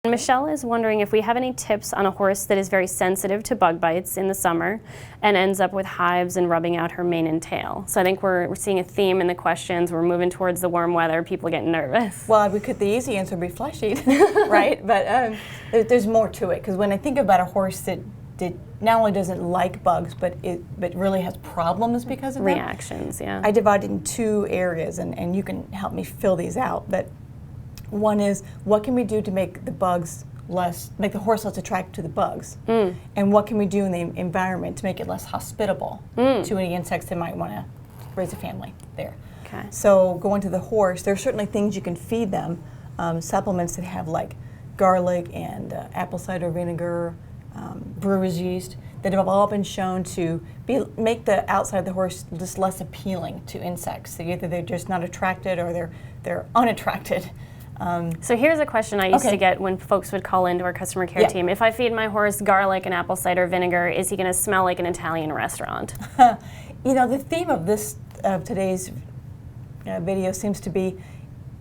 Michelle is wondering if we have any tips on a horse that is very sensitive to bug bites in the summer and ends up with hives and rubbing out her mane and tail. So I think we're seeing a theme in the questions. We're moving towards the warm weather. People getting nervous. Well, the easy answer would be flesh eat, right? But there's more to it, because when I think about a horse that not only doesn't like bugs, but really has problems because of reactions, yeah. I divide it in two areas, and you can help me fill these out. But one is, what can we do to make the horse less attracted to the bugs? And what can we do in the environment to make it less hospitable to any insects that might want to raise a family there? Okay. So going to the horse, there are certainly things you can feed them, supplements that have like garlic and apple cider vinegar, brewer's yeast, that have all been shown to make the outside of the horse just less appealing to insects. So either they're just not attracted or they're unattracted. So here's a question I used to get when folks would call into our customer care team. If I feed my horse garlic and apple cider vinegar, is he going to smell like an Italian restaurant? You know, the theme of today's video seems to be,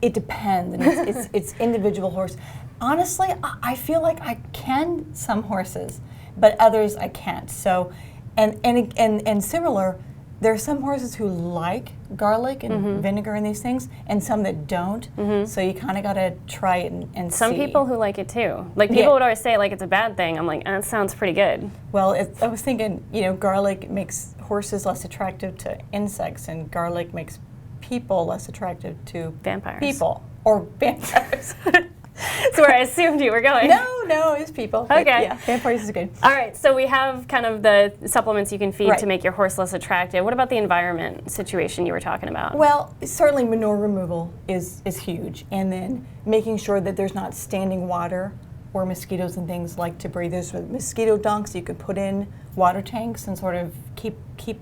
it depends, and it's individual horse. Honestly, I feel like I can some horses, but others I can't. So, and similar, there are some horses who like garlic and vinegar and these things, and some that don't. So you kind of got to try it and some see. People who like it too. Like people would always say like it's a bad thing. I'm like, that sounds pretty good. Well, I was thinking, you know, garlic makes horses less attractive to insects, and garlic makes people less attractive to vampires. People or vampires. That's where I assumed you were going. No, it's people. Okay. Yeah, vampires is good. All right, so we have kind of the supplements you can feed to make your horse less attractive. What about the environment situation you were talking about? Well, certainly manure removal is huge, and then making sure that there's not standing water where mosquitoes and things like to breathe. There's mosquito dunks you could put in water tanks and sort of keep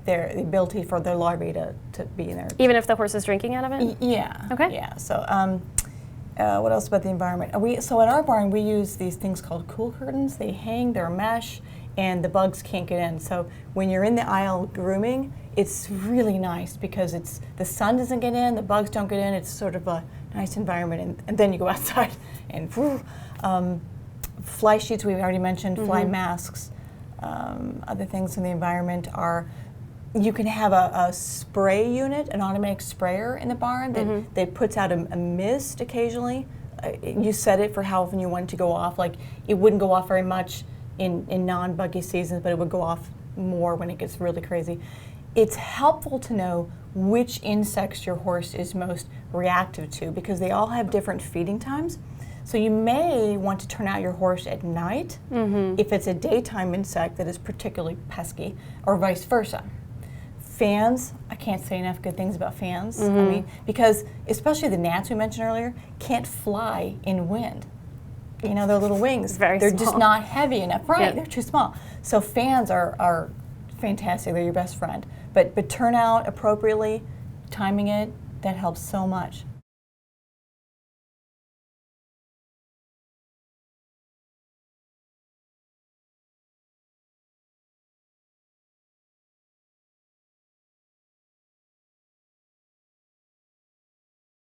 the ability for their larvae to be in there. Even if the horse is drinking out of it? Yeah. Okay. Yeah. So. What else about the environment? So in our barn, we use these things called cool curtains. They hang, they're mesh, and the bugs can't get in. So when you're in the aisle grooming, it's really nice because the sun doesn't get in, the bugs don't get in. It's sort of a nice environment, and then you go outside and fly sheets. We've already mentioned fly masks. Other things in the environment are, you can have a spray unit, an automatic sprayer in the barn that puts out a mist occasionally. You set it for how often you want it to go off. Like, it wouldn't go off very much in non-buggy seasons, but it would go off more when it gets really crazy. It's helpful to know which insects your horse is most reactive to, because they all have different feeding times. So you may want to turn out your horse at night if it's a daytime insect that is particularly pesky, or vice versa. Fans, I can't say enough good things about fans. I mean, because especially the gnats we mentioned earlier can't fly in wind. You know, their little wings, they're just not heavy enough. Right, they're too small. So fans are fantastic. They're your best friend. But turn out appropriately, timing it, that helps so much.